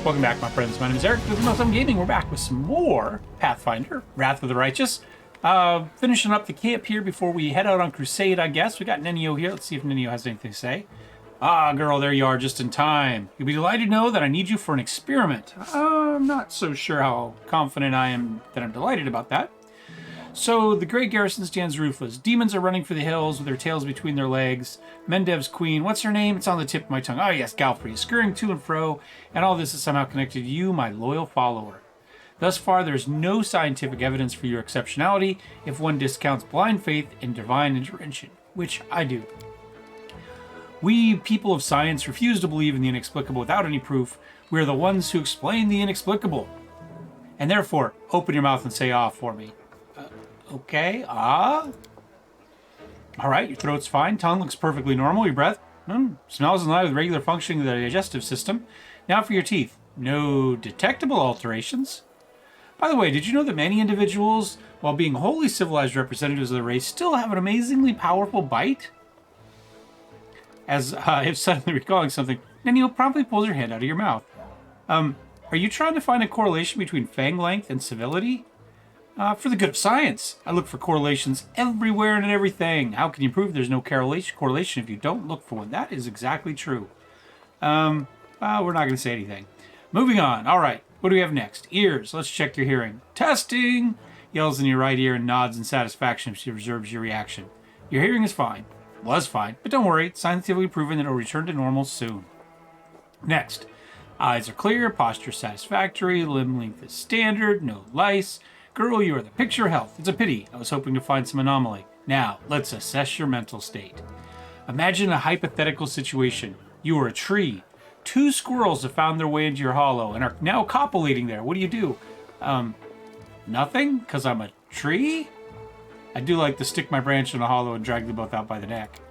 Welcome back, my friends. My name is Eric with Awesome Gaming. We're back with some more Pathfinder, Wrath of the Righteous. Finishing up the camp here before we head out on Crusade, I guess. We got Nenio here. Let's see if Nenio has anything to say. Ah, girl, there you are, just in time. You'll be delighted to know that I need you for an experiment. I'm not so sure how confident I am that I'm delighted about that. So, the Great Garrison stands roofless. Demons are running for the hills with their tails between their legs. Mendev's queen, what's her name? It's on the tip of my tongue. Oh, yes, Galfrey, scurrying to and fro, and all this is somehow connected to you, my loyal follower. Thus far, there's no scientific evidence for your exceptionality if one discounts blind faith and divine intervention, which I do. We, people of science, refuse to believe in the inexplicable without any proof. We are the ones who explain the inexplicable. And therefore, open your mouth and say ah for me. Okay, ah. All right, your throat's fine. Tongue looks perfectly normal. Your breath smells in line with regular functioning of the digestive system. Now for your teeth. No detectable alterations. By the way, did you know that many individuals, while being wholly civilized representatives of the race, still have an amazingly powerful bite? As if suddenly recalling something, Nenio promptly pulls your hand out of your mouth. Are you trying to find a correlation between fang length and civility? For the good of science, I look for correlations everywhere and in everything. How can you prove there's no correlation if you don't look for one? That is exactly true. We're not going to say anything. Moving on. All right. What do we have next? Ears. Let's check your hearing. Testing! Yells in your right ear and nods in satisfaction as she observes your reaction. Your hearing is fine. Was fine. But don't worry. It's scientifically proven that it will return to normal soon. Next. Eyes are clear. Posture satisfactory. Limb length is standard. No lice. Girl, you are the picture of health. It's a pity. I was hoping to find some anomaly. Now, let's assess your mental state. Imagine a hypothetical situation. You are a tree. 2 squirrels have found their way into your hollow and are now copulating there. What do? Nothing? Because I'm a tree? I do like to stick my branch in a hollow and drag them both out by the neck.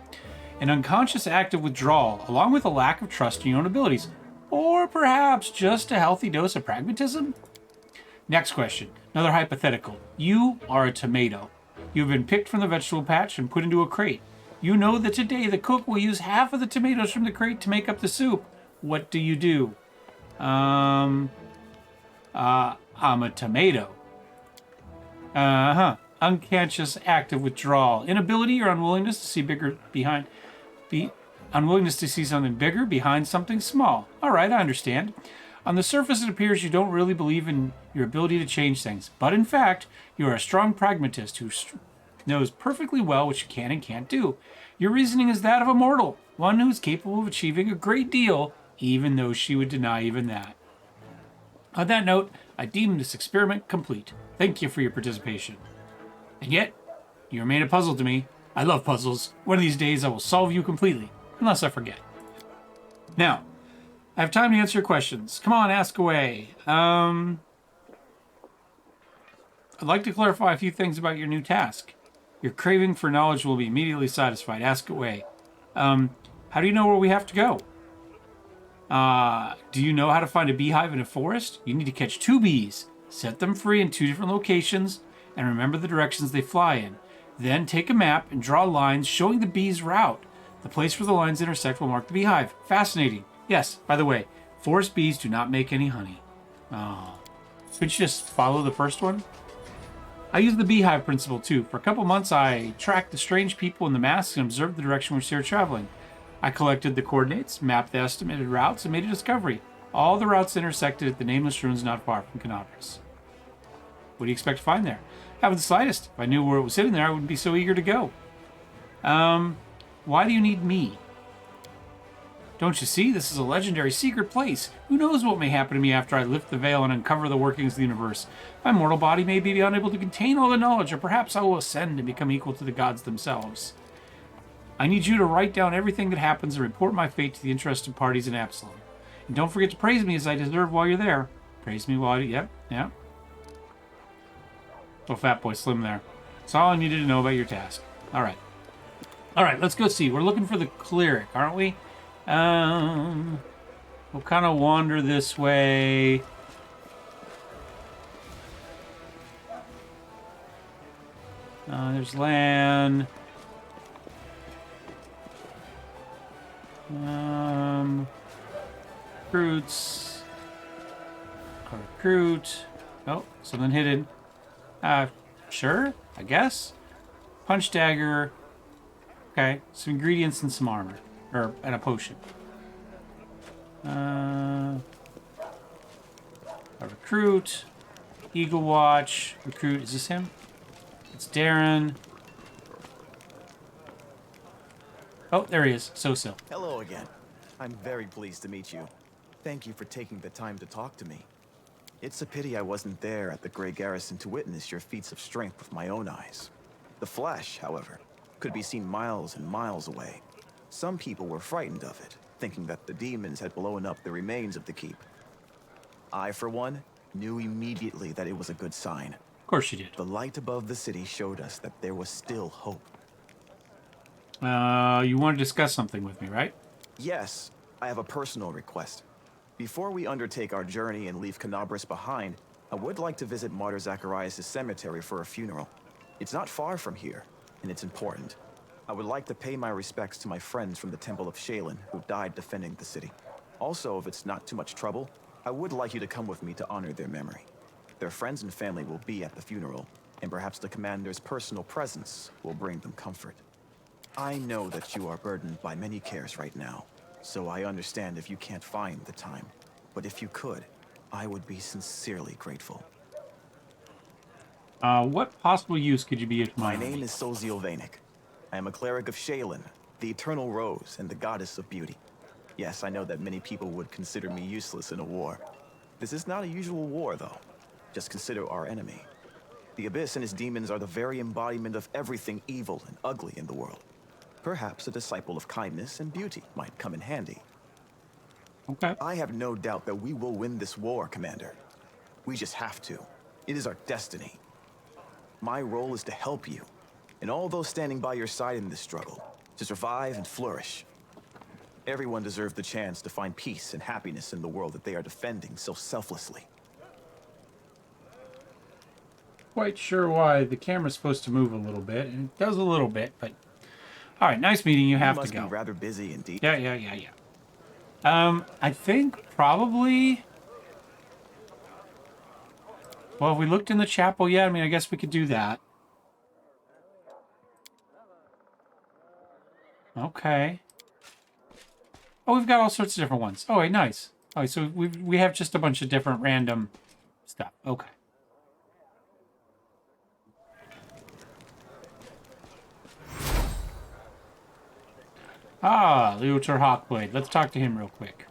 An unconscious act of withdrawal, along with a lack of trust in your own abilities. Or perhaps just a healthy dose of pragmatism? Next question. Another hypothetical. You are a tomato. You've been picked from the vegetable patch and put into a crate. You know that today the cook will use half of the tomatoes from the crate to make up the soup. What do? I'm a tomato. Unconscious act of withdrawal. Inability or unwillingness to see unwillingness to see something bigger behind something small. All right, I understand. On the surface, it appears you don't really believe in your ability to change things. But in fact, you are a strong pragmatist who knows perfectly well what you can and can't do. Your reasoning is that of a mortal, one who is capable of achieving a great deal, even though she would deny even that. On that note, I deem this experiment complete. Thank you for your participation. And yet, you remain a puzzle to me. I love puzzles. One of these days I will solve you completely, unless I forget. Now, I have time to answer your questions. Come on, ask away. I'd like to clarify a few things about your new task. Your craving for knowledge will be immediately satisfied. Ask away. How do you know where we have to go? Do you know how to find a beehive in a forest? You need to catch 2 bees, set them free in 2 different locations, and remember the directions they fly in. Then take a map and draw lines showing the bee's route. The place where the lines intersect will mark the beehive. Fascinating. Yes, by the way, forest bees do not make any honey. Oh. Could you just follow the first one? I use the beehive principle too. For a couple months, I tracked the strange people in the masks and observed the direction which they were traveling. I collected the coordinates, mapped the estimated routes, and made a discovery. All the routes intersected at the nameless ruins not far from Canopus. What do you expect to find there? Not the slightest. If I knew where it was sitting there, I wouldn't be so eager to go. Why do you need me? Don't you see? This is a legendary secret place. Who knows what may happen to me after I lift the veil and uncover the workings of the universe? My mortal body may be unable to contain all the knowledge, or perhaps I will ascend and become equal to the gods themselves. I need you to write down everything that happens and report my fate to the interested parties in Absalom. And don't forget to praise me as I deserve while you're there. Praise me while you... Yep. Little fat boy slim there. That's all I needed to know about your task. All right, let's go see. We're looking for the cleric, aren't we? We'll kind of wander this way. There's land. Fruits. A recruit. Oh, something hidden. Sure, I guess. Punch dagger. Okay, some ingredients and some armor. And a potion. A recruit. Eagle Watch. Recruit. Is this him? It's Darren. Oh, there he is. So. Hello again. I'm very pleased to meet you. Thank you for taking the time to talk to me. It's a pity I wasn't there at the Grey Garrison to witness your feats of strength with my own eyes. The flash, however, could be seen miles and miles away. Some people were frightened of it, thinking that the demons had blown up the remains of the keep. I, for one, knew immediately that it was a good sign. Of course you did. The light above the city showed us that there was still hope. You want to discuss something with me, right? Yes, I have a personal request. Before we undertake our journey and leave Canabris behind, I would like to visit Martyr Zacharias' cemetery for a funeral. It's not far from here, and it's important. I would like to pay my respects to my friends from the Temple of Shaylin who died defending the city. Also, if it's not too much trouble, I would like you to come with me to honor their memory. Their friends and family will be at the funeral, and perhaps the commander's personal presence will bring them comfort. I know that you are burdened by many cares right now, so I understand if you can't find the time. But if you could, I would be sincerely grateful. What possible use could you be of My name is Solzio Vanek. I am a cleric of Shaylin, the Eternal Rose and the Goddess of Beauty. Yes, I know that many people would consider me useless in a war. This is not a usual war, though. Just consider our enemy. The Abyss and his demons are the very embodiment of everything evil and ugly in the world. Perhaps a disciple of kindness and beauty might come in handy. Okay. I have no doubt that we will win this war, Commander. We just have to. It is our destiny. My role is to help you, and all those standing by your side in this struggle, to survive and flourish. Everyone deserves the chance to find peace and happiness in the world that they are defending so selflessly. Quite sure why the camera's supposed to move a little bit, and it does a little bit, but... Alright, nice meeting you. Have to go. You must be rather busy indeed. Yeah. I think probably... Well, if we looked in the chapel, yeah, I mean, I guess we could do that. Okay. Oh, we've got all sorts of different ones. Oh, wait, nice. Oh, so we have just a bunch of different random stuff. Okay. WotR Hawkblade. Let's talk to him real quick.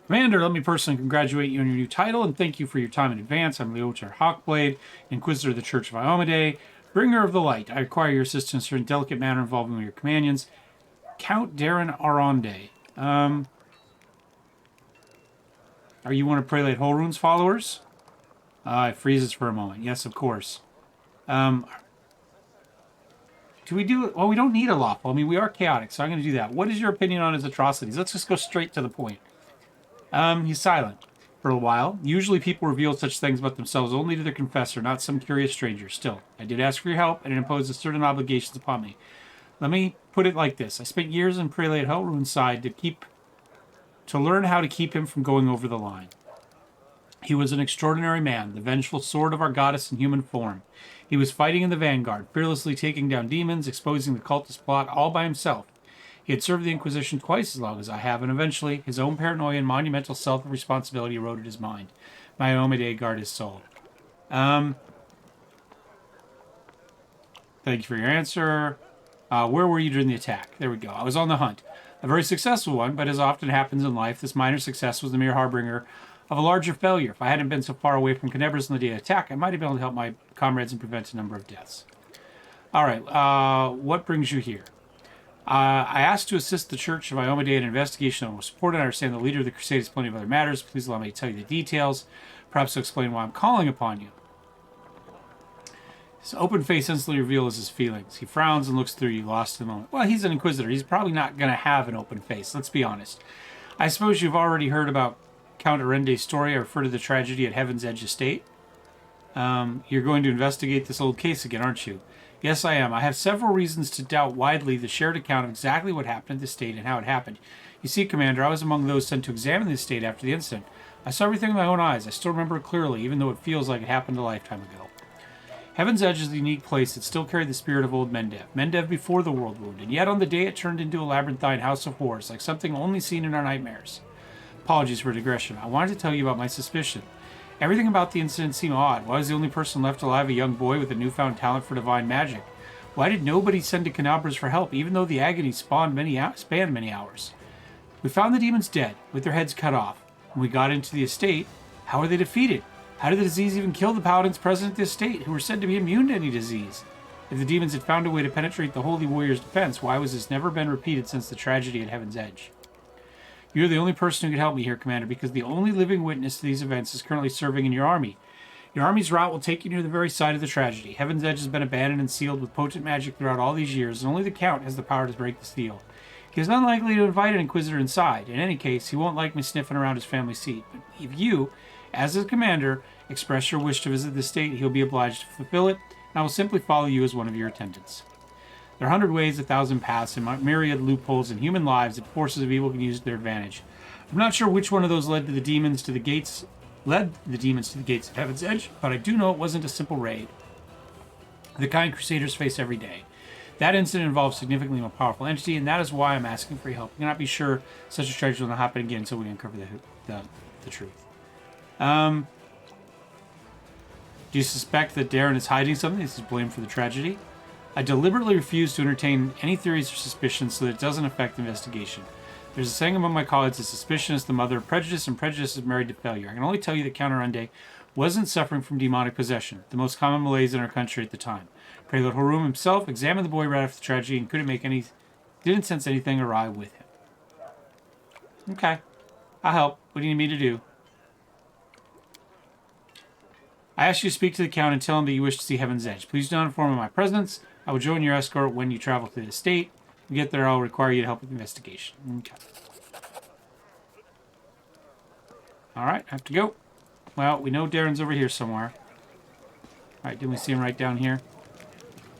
Commander, let me personally congratulate you on your new title and thank you for your time in advance. I'm WotR Hawkblade, Inquisitor of the Church of Iomedae, Bringer of the Light. I require your assistance in a delicate matter involving your companions. Count Darren Aronde. Are you one of Prelate Holrun's followers? It freezes for a moment. Yes, of course. Do we do it? Well, we don't need a lawful. I mean, we are chaotic, so I'm going to do that. What is your opinion on his atrocities? Let's just go straight to the point. He's silent for a while. Usually people reveal such things about themselves only to their confessor, not some curious stranger. Still, I did ask for your help, and it imposes certain obligations upon me. Let me put it like this. I spent years in Prelate Holrun's side to learn how to keep him from going over the line. He was an extraordinary man, the vengeful sword of our goddess in human form. He was fighting in the vanguard, fearlessly taking down demons, exposing the cultist plot all by himself. He had served the Inquisition twice as long as I have, and eventually, his own paranoia and monumental self-responsibility eroded his mind. My Iomedae guard his soul. Thank you for your answer. Where were you during the attack? There we go. I was on the hunt. A very successful one, but as often happens in life, this minor success was the mere harbinger of a larger failure. If I hadn't been so far away from Canabris on the day of attack, I might have been able to help my comrades and prevent a number of deaths. Alright, what brings you here? I asked to assist the Church of Iomedae in an investigation that was supported. I understand the leader of the Crusade has plenty of other matters. Please allow me to tell you the details. Perhaps to explain why I'm calling upon you. His open face instantly reveals his feelings. He frowns and looks through you, lost in a moment. Well, he's an Inquisitor. He's probably not going to have an open face, let's be honest. I suppose you've already heard about Count Arende's story. I refer to the tragedy at Heaven's Edge Estate. You're going to investigate this old case again, aren't you? Yes, I am. I have several reasons to doubt widely the shared account of exactly what happened at the estate and how it happened. You see, Commander, I was among those sent to examine the estate after the incident. I saw everything with my own eyes. I still remember it clearly, even though it feels like it happened a lifetime ago. Heaven's Edge is a unique place that still carried the spirit of old Mendev. Mendev before the world wound, and yet on the day it turned into a labyrinthine house of horrors, like something only seen in our nightmares. Apologies for digression. I wanted to tell you about my suspicion. Everything about the incident seemed odd. Why was the only person left alive a young boy with a newfound talent for divine magic? Why did nobody send to Canabras for help, even though the agony spanned many hours? We found the demons dead, with their heads cut off. When we got into the estate, how were they defeated? How did the disease even kill the paladins present at the estate, who were said to be immune to any disease? If the demons had found a way to penetrate the Holy Warrior's defense, why was this never been repeated since the tragedy at Heaven's Edge? You're the only person who can help me here, Commander, because the only living witness to these events is currently serving in your army. Your army's route will take you near the very site of the tragedy. Heaven's Edge has been abandoned and sealed with potent magic throughout all these years, and only the Count has the power to break the seal. He is unlikely to invite an Inquisitor inside. In any case, he won't like me sniffing around his family seat. But if you, as his commander, express your wish to visit the state, he'll be obliged to fulfill it, and I will simply follow you as one of your attendants. There are 100 ways, 1,000 paths, and myriad loopholes in human lives that forces of evil can use to their advantage. I'm not sure which one of those led the demons to the gates of Heaven's Edge, but I do know it wasn't a simple raid. The kind Crusaders face every day. That incident involves significantly more powerful entity, and that is why I'm asking for your help. We cannot be sure such a tragedy will not happen again until we uncover the truth. Do you suspect that Darren is hiding something? This is blamed for the tragedy. I deliberately refuse to entertain any theories or suspicions so that it doesn't affect the investigation. There's a saying among my colleagues that suspicion is the mother of prejudice, and prejudice is married to failure. I can only tell you that Count Arunde wasn't suffering from demonic possession, the most common malaise in our country at the time. Prelude Harum himself examined the boy right after the tragedy and didn't sense anything awry with him. Okay. I'll help. What do you need me to do? I ask you to speak to the Count and tell him that you wish to see Heaven's Edge. Please do not inform him of my presence. I will join your escort when you travel to the estate. When you get there, I'll require you to help with the investigation. Okay. Alright, I have to go. Well, we know Darren's over here somewhere. Alright, didn't we see him right down here?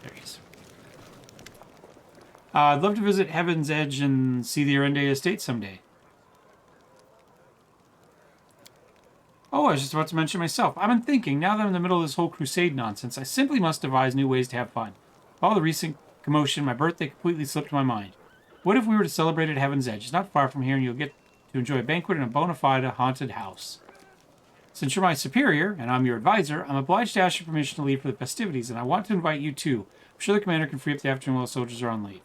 There he is. I'd love to visit Heaven's Edge and see the Arunde estate someday. Oh, I was just about to mention myself. I've been thinking, now that I'm in the middle of this whole crusade nonsense, I simply must devise new ways to have fun. With all the recent commotion, my birthday completely slipped my mind. What if we were to celebrate at Heaven's Edge? It's not far from here, and you'll get to enjoy a banquet in a bona fide haunted house. Since you're my superior, and I'm your advisor, I'm obliged to ask your permission to leave for the festivities, and I want to invite you too. I'm sure the commander can free up the afternoon while the soldiers are on leave.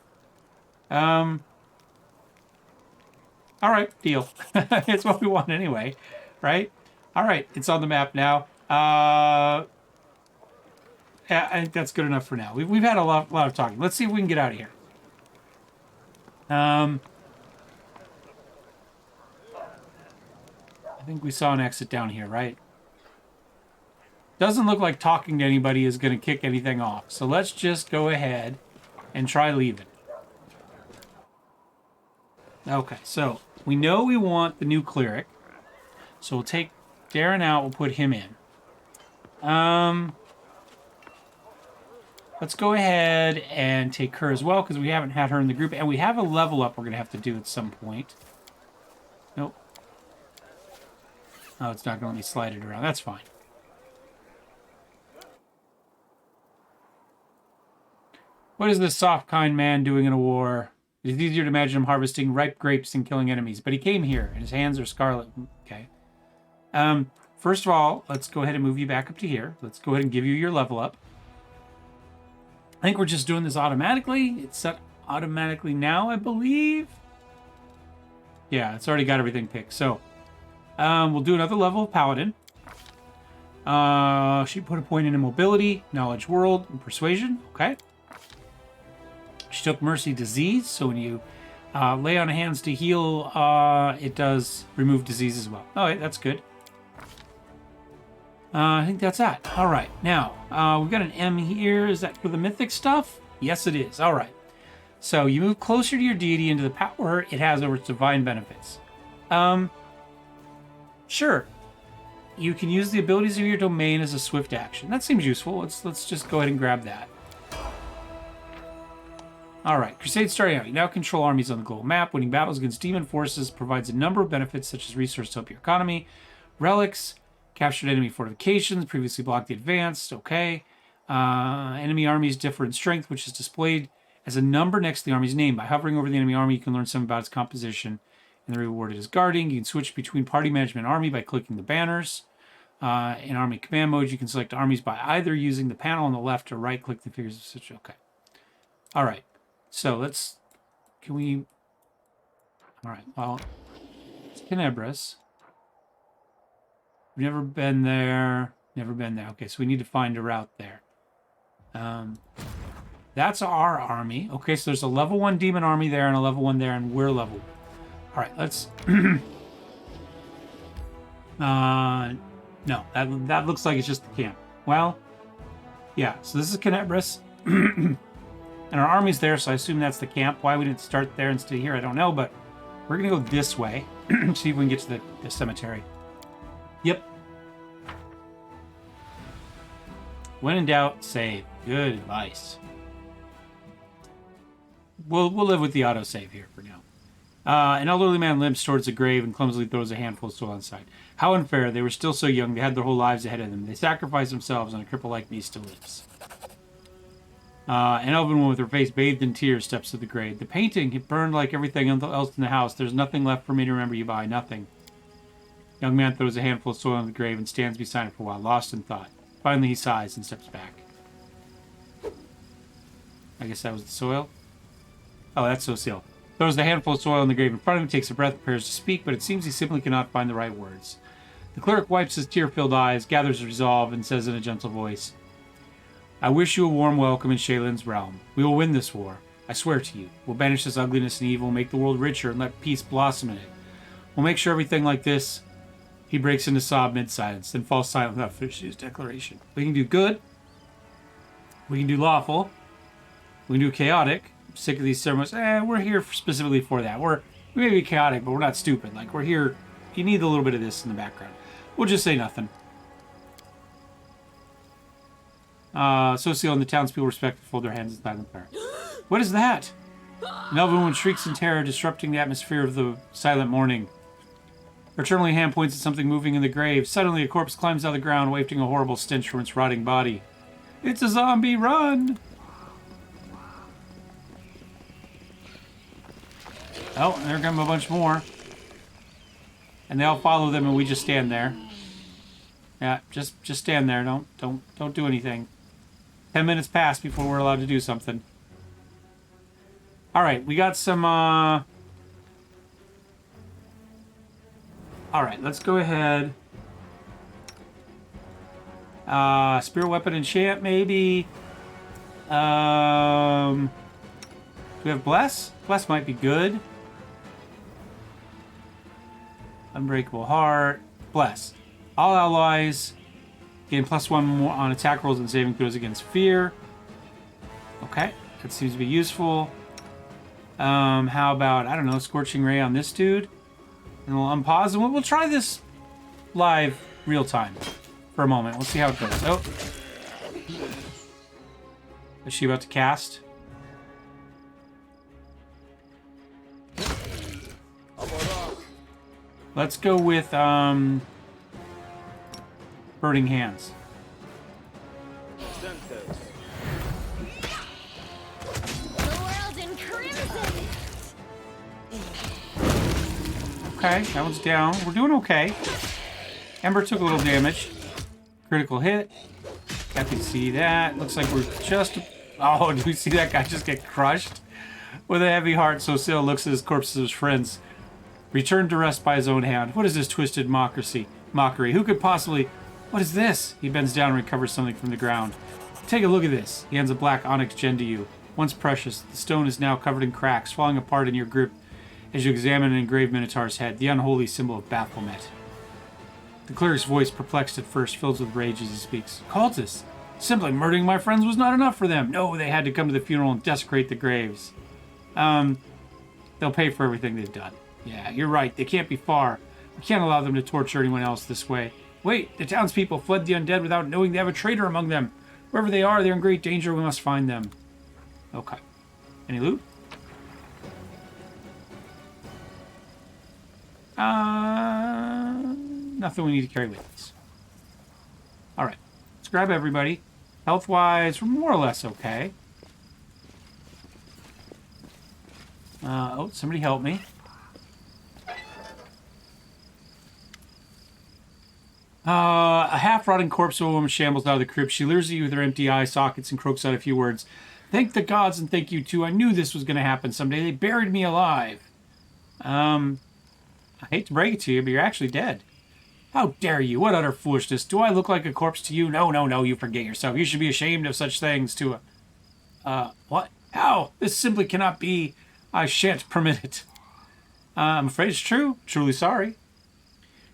Alright, deal. It's what we want anyway, right? Alright, it's on the map now. Yeah, I think that's good enough for now. We've had a lot of talking. Let's see if we can get out of here. I think we saw an exit down here, right? Doesn't look like talking to anybody is going to kick anything off. So let's just go ahead and try leaving. Okay, so we know we want the new cleric. So we'll take Darren out. We'll put him in. Let's go ahead and take her as well, because we haven't had her in the group. And we have a level up we're going to have to do at some point. Nope. Oh, it's not going to let me slide it around. That's fine. What is this soft, kind man doing in a war? It is easier to imagine him harvesting ripe grapes than killing enemies. But he came here, and his hands are scarlet. Okay. First of all, let's go ahead and move you back up to here. Let's go ahead and give you your level up. I think we're just doing this automatically. It's set automatically now, I believe. Yeah, it's already got everything picked. So, we'll do another level of Paladin. She put a point in mobility, knowledge world, and persuasion. Okay. She took mercy disease, so when you lay on hands to heal, it does remove disease as well. All right, that's good. I think that's that. All right, now we've got an M here. Is that for the mythic stuff? Yes, it is. All right. So you move closer to your deity into the power it has over its divine benefits. Sure. You can use the abilities of your domain as a swift action. That seems useful. Let's just go ahead and grab that. All right, Crusade starting out. You now control armies on the global map. Winning battles against demon forces provides a number of benefits, such as resources to help your economy, relics. Captured enemy fortifications. Previously blocked the advance. Okay. Enemy armies differ in strength, which is displayed as a number next to the army's name. By hovering over the enemy army, you can learn something about its composition. And the reward is guarding. You can switch between party management and army by clicking the banners. In army command mode, you can select armies by either using the panel on the left or right. Click the figures of such. Okay. All right. So let's. Can we? All right. Well, it's Tenebris. We've never been there. Never been there. Okay, so we need to find a route there. That's our army. Okay, so there's a level 1 demon army there and a level 1 there, and we're level 1. All right, let's. No, that looks like it's just the camp. Well, yeah. So this is Tenebris, and our army's there. So I assume that's the camp. Why we didn't start there instead of here, I don't know. But we're gonna go this way. See if we can get to the cemetery. Yep. When in doubt, save. Good advice. We'll live with the autosave here for now. An elderly man limps towards the grave and clumsily throws a handful of soil inside. How unfair. They were still so young. They had their whole lives ahead of them. They sacrificed themselves, and a cripple like me still lives. An elven woman with her face bathed in tears steps to the grave. The painting, it burned like everything else in the house. There's nothing left for me to remember you by. Nothing. Young man throws a handful of soil on the grave and stands beside it for a while, lost in thought. Finally, he sighs and steps back. I guess that was the soil. Oh, that's Sosil. Throws the handful of soil on the grave in front of him, takes a breath, prepares to speak, but it seems he simply cannot find the right words. The cleric wipes his tear-filled eyes, gathers resolve, and says in a gentle voice, I wish you a warm welcome in Shaylin's realm. We will win this war. I swear to you. We'll banish this ugliness and evil, make the world richer, and let peace blossom in it. We'll make sure everything like this... He breaks into sob mid-silence, then falls silent without finishing his declaration. We can do good. We can do lawful. We can do chaotic. I'm sick of these ceremonies. We're here specifically for that. We may be chaotic, but we're not stupid. Like, we're here. You need a little bit of this in the background. We'll just say nothing. Socio and the townspeople respectfully fold their hands in silent prayer. What is that? An elven woman shrieks in terror, disrupting the atmosphere of the silent morning. Her trembling hand points at something moving in the grave. Suddenly, a corpse climbs out of the ground, wafting a horrible stench from its rotting body. It's a zombie! Run! Oh, there come a bunch more. And they all follow them, and we just stand there. Yeah, just stand there. Don't do anything. 10 minutes pass before we're allowed to do something. All right, we got some. All right, let's go ahead. Spirit weapon enchant, maybe. Do we have bless? Bless might be good. Unbreakable heart. Bless. All allies gain +1 more on attack rolls and saving throws against fear. Okay, that seems to be useful. How about, I don't know, Scorching Ray on this dude? And we'll unpause and we'll try this live real time for a moment. We'll see how it goes. Oh. Is she about to cast? Let's go with Burning Hands. Okay, that one's down. We're doing okay. Ember took a little damage. Critical hit. Happy to see that. Looks like we're just... Oh, do we see that guy just get crushed? With a heavy heart, Sosil looks at his corpses of his friends. Returned to rest by his own hand. What is this twisted mockery? Who could possibly... What is this? He bends down and recovers something from the ground. Take a look at this. He hands a black onyx gem to you. Once precious, the stone is now covered in cracks, falling apart in your grip as you examine an engraved minotaur's head, the unholy symbol of Baphomet. The cleric's voice, perplexed at first, fills with rage as he speaks. Cultists! Simply murdering my friends was not enough for them. No, they had to come to the funeral and desecrate the graves. They'll pay for everything they've done. Yeah, you're right. They can't be far. We can't allow them to torture anyone else this way. Wait, the townspeople fled the undead without knowing they have a traitor among them. Wherever they are, they're in great danger. We must find them. Okay. Any loot? nothing we need to carry with us. All right, let's grab everybody. Health-wise, we're more or less okay. Oh, somebody help me. A half-rotting corpse of a woman shambles out of the crypt. She leers at you with her empty eye sockets and croaks out a few words. Thank the gods and thank you too. I knew this was going to happen someday. They buried me alive. I hate to break it to you, but you're actually dead. How dare you? What utter foolishness. Do I look like a corpse to you? No, no, no, you forget yourself. You should be ashamed of such things to a... what? Ow! This simply cannot be. I shan't permit it. I'm afraid it's true. Truly sorry.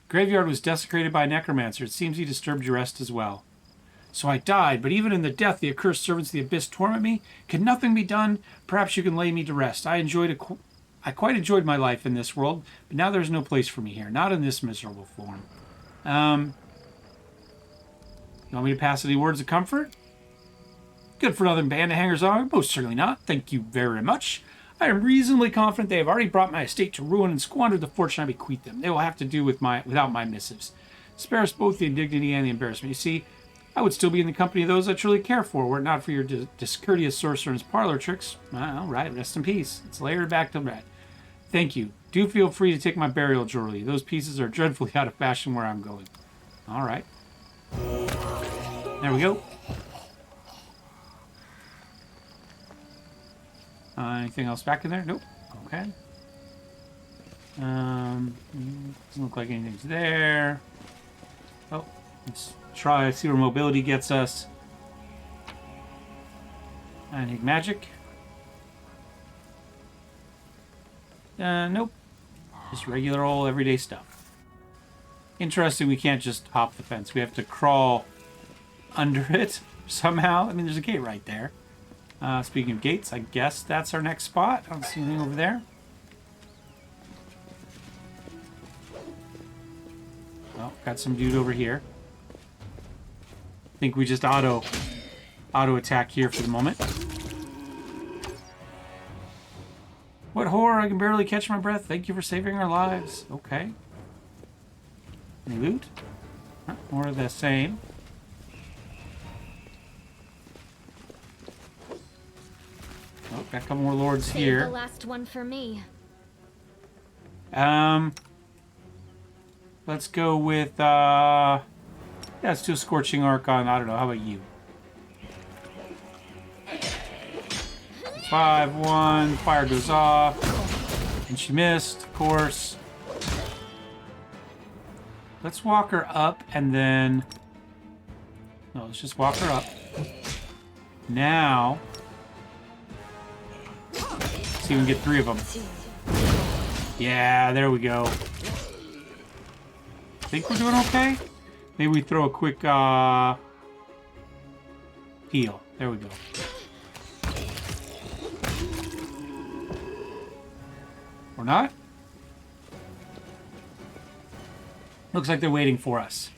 Graveyard was desecrated by a necromancer. It seems he disturbed your rest as well. So I died, but even in the death, the accursed servants of the abyss torment me. Can nothing be done? Perhaps you can lay me to rest. I quite enjoyed my life in this world, but now there's no place for me here. Not in this miserable form. You want me to pass any words of comfort? Good for nothing band of hangers-on? Most certainly not. Thank you very much. I am reasonably confident they have already brought my estate to ruin and squandered the fortune I bequeath them. They will have to do without my missives. Spare us both the indignity and the embarrassment. You see, I would still be in the company of those I truly care for, were it not for your discourteous sorcerer's parlor tricks. All right, rest in peace. It's layered back to red. Thank you. Do feel free to take my burial jewelry. Those pieces are dreadfully out of fashion where I'm going. All right. There we go. Anything else back in there? Nope. Okay. Doesn't look like anything's there. Oh, let's try, see where mobility gets us. Anything magic? Nope. Just regular old everyday stuff. Interesting, we can't just hop the fence. We have to crawl under it somehow. I mean, there's a gate right there. Speaking of gates, I guess that's our next spot. I don't see anything over there. Oh, got some dude over here. I think we just auto attack here for the moment. What horror, I can barely catch my breath. Thank you for saving our lives. Okay. Any loot? More of the same. Oh, got a couple more lords here. The last one for me. Let's go with, yeah, let's do a Scorching Arc on, I don't know, how about you? 5-1, fire goes off. And she missed, of course. Let's walk her up and then... No, let's just walk her up. Now... see if we can get 3 of them. Yeah, there we go. Think we're doing okay? Maybe we throw a quick heal. There we go. Or not? Looks like they're waiting for us.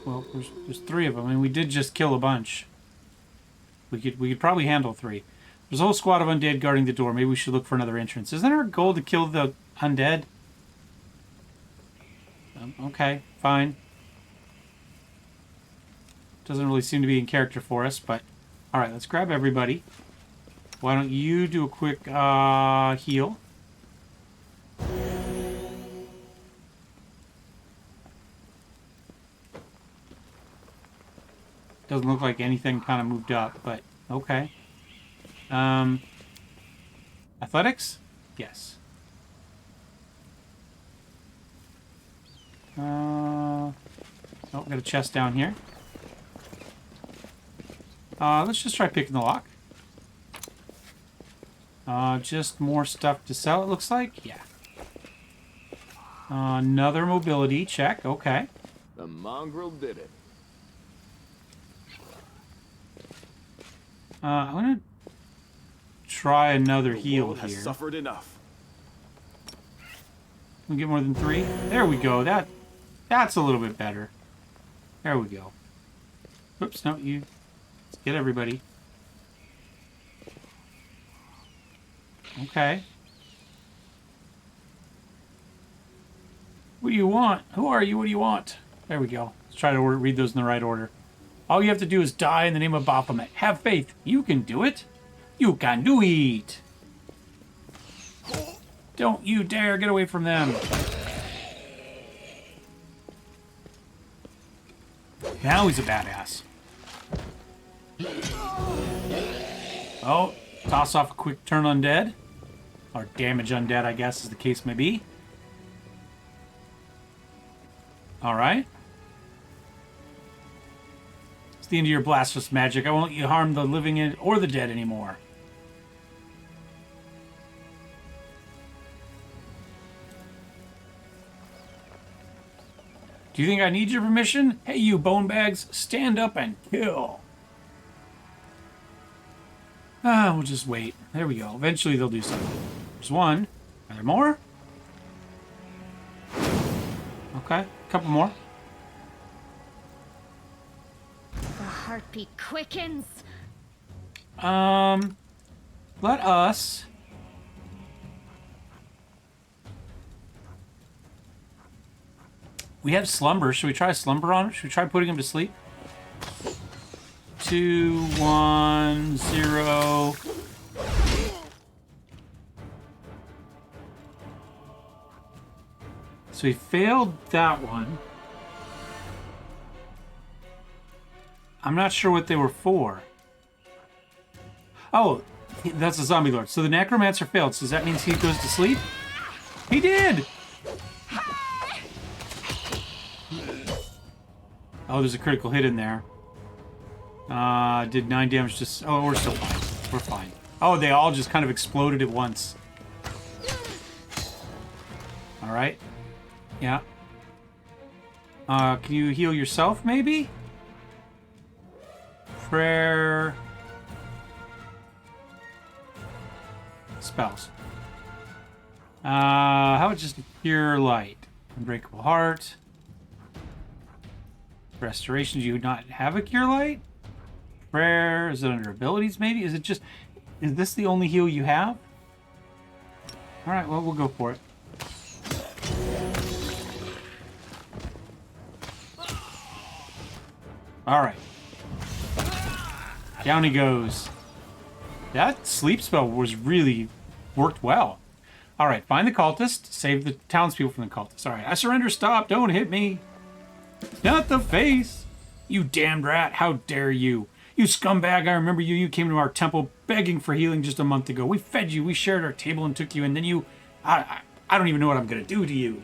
Well, there's 3 of them, and we did just kill a bunch. We could probably handle 3. There's a whole squad of undead guarding the door. Maybe we should look for another entrance. Isn't our goal to kill the undead? Okay, fine. Doesn't really seem to be in character for us, but... Alright, let's grab everybody. Why don't you do a quick heal? Doesn't look like anything kind of moved up, but okay. Athletics? Yes. Oh, got a chest down here. Let's just try picking the lock. Just more stuff to sell, it looks like. Yeah. Another mobility check. Okay. The mongrel did it. I'm gonna try another The heal world has here. suffered enough. Can we get more than 3? There we go. That's a little bit better. There we go. Oops, no, you. Let's get everybody. Okay. What do you want? Who are you? What do you want? There we go. Let's try to read those in the right order. All you have to do is die in the name of Baphomet. Have faith. You can do it. You can do it. Don't you dare get away from them. Now he's a badass. Oh, toss off a quick turn undead. Or damage undead, I guess, as the case may be. Alright. It's the end of your blasphemous magic. I won't let you harm the living or the dead anymore. Do you think I need your permission? Hey, you bone bags, stand up and kill. We'll just wait. There we go. Eventually they'll do something. There's one. Are there more? Okay, a couple more. The heartbeat quickens. Let us... We have slumber. Should we try slumber on him? Should we try putting him to sleep? 2, 1, 0. So he failed that one. I'm not sure what they were for. Oh, that's the zombie lord. So the necromancer failed. So does that mean he goes to sleep? He did! Oh, there's a critical hit in there. Did 9 damage to... Oh, we're still fine. We're fine. Oh, they all just kind of exploded at once. Alright. Yeah. Can you heal yourself, maybe? Prayer... Spells. How about just a pure light? Unbreakable heart. Restoration, do you not have a cure light? Prayer, is it under abilities maybe? Is it just, is this the only heal you have? Alright, well, we'll go for it. Alright. Down he goes. That sleep spell was really worked well. Alright, find the cultist, save the townspeople from the cultist. Alright, I surrender, stop, don't hit me. Not the face! You damned rat, how dare you! You scumbag, I remember you. You came to our temple begging for healing just a month ago. We fed you, we shared our table and took you, and then you... I don't even know what I'm gonna do to you.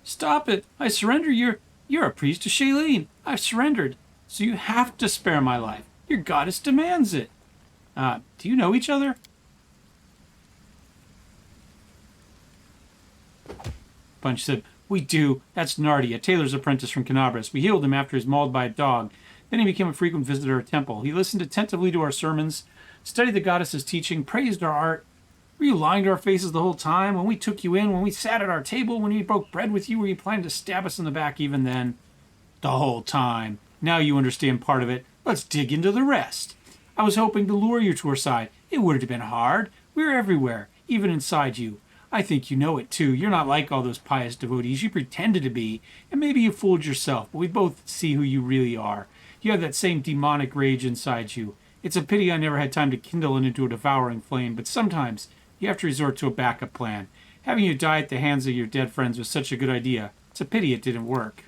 Stop it! I surrender. You're a priest to Shailene. I've surrendered. So you have to spare my life. Your goddess demands it. Do you know each other? Punch said, we do. That's Nardi, a tailor's apprentice from Canabras. We healed him after he was mauled by a dog. Then he became a frequent visitor at our temple. He listened attentively to our sermons, studied the goddess's teaching, praised our art. Were you lying to our faces the whole time? When we took you in, when we sat at our table, when we broke bread with you, were you planning to stab us in the back even then? The whole time. Now you understand part of it. Let's dig into the rest. I was hoping to lure you to our side. It would have been hard. We were everywhere, even inside you. I think you know it, too. You're not like all those pious devotees you pretended to be, and maybe you fooled yourself, but we both see who you really are. You have that same demonic rage inside you. It's a pity I never had time to kindle it into a devouring flame, but sometimes you have to resort to a backup plan. Having you die at the hands of your dead friends was such a good idea. It's a pity it didn't work.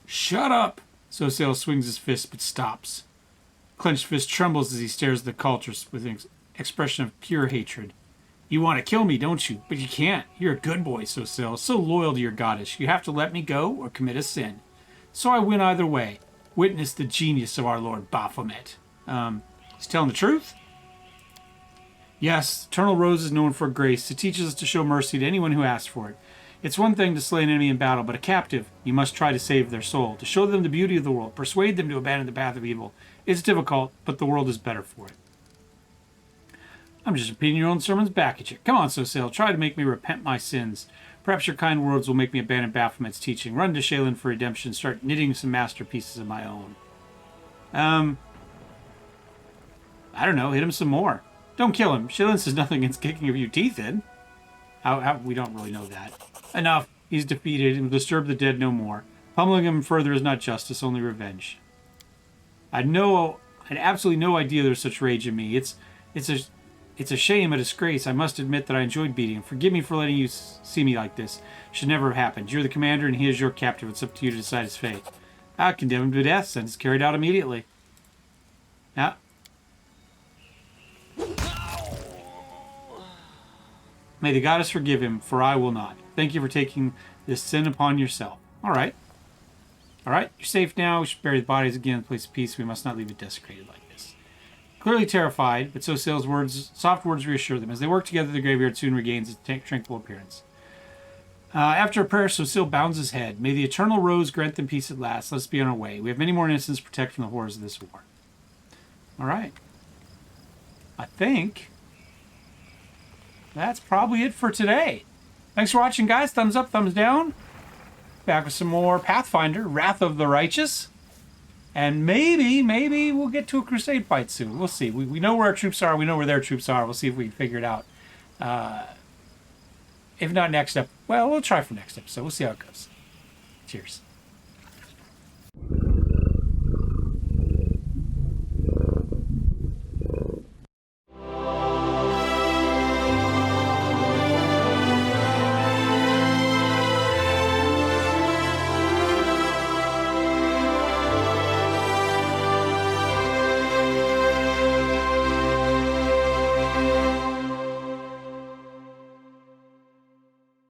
Shut up! Sosale swings his fist, but stops. Clenched fist trembles as he stares at the cultist with an expression of pure hatred. You want to kill me, don't you? But you can't. You're a good boy, Sosale, so loyal to your goddess. You have to let me go or commit a sin. So I win either way. Witness the genius of our Lord Baphomet. He's telling the truth? Yes, Eternal Rose is known for grace. It teaches us to show mercy to anyone who asks for it. It's one thing to slay an enemy in battle, but a captive, you must try to save their soul, to show them the beauty of the world, persuade them to abandon the path of evil. It's difficult, but the world is better for it. I'm just repeating your own sermons back at you. Come on, Sosale, try to make me repent my sins. Perhaps your kind words will make me abandon Baphomet's teaching, run to Shailene for redemption, start knitting some masterpieces of my own. I don't know, hit him some more. Don't kill him. Shailene says nothing against kicking a few teeth in. We don't really know that. Enough. He's defeated and will disturb the dead no more. Pummeling him further is not justice, only revenge. I had absolutely no idea there's such rage in me. It's a shame, a disgrace. I must admit that I enjoyed beating him. Forgive me for letting you see me like this. Should never have happened. You're the commander and he is your captive. It's up to you to decide his fate. I condemn him to death. Sentence carried out immediately. Now, may the goddess forgive him, for I will not. Thank you for taking this sin upon yourself. All right. All right, you're safe now. We should bury the bodies again in the place of peace. We must not leave it desecrated like this. Clearly terrified, but Sosail's soft words reassure them. As they work together, the graveyard soon regains its tranquil appearance. After a prayer, Sosail bounds his head. May the eternal rose grant them peace at last. Let us be on our way. We have many more innocents to protect from the horrors of this war. All right. I think that's probably it for today. Thanks for watching, guys. Thumbs up, thumbs down. Back with some more Pathfinder, Wrath of the Righteous. And maybe we'll get to a Crusade fight soon. We'll see. We know where our troops are. We know where their troops are. We'll see if we can figure it out. If not next up, well, we'll try for next episode. We'll see how it goes. Cheers.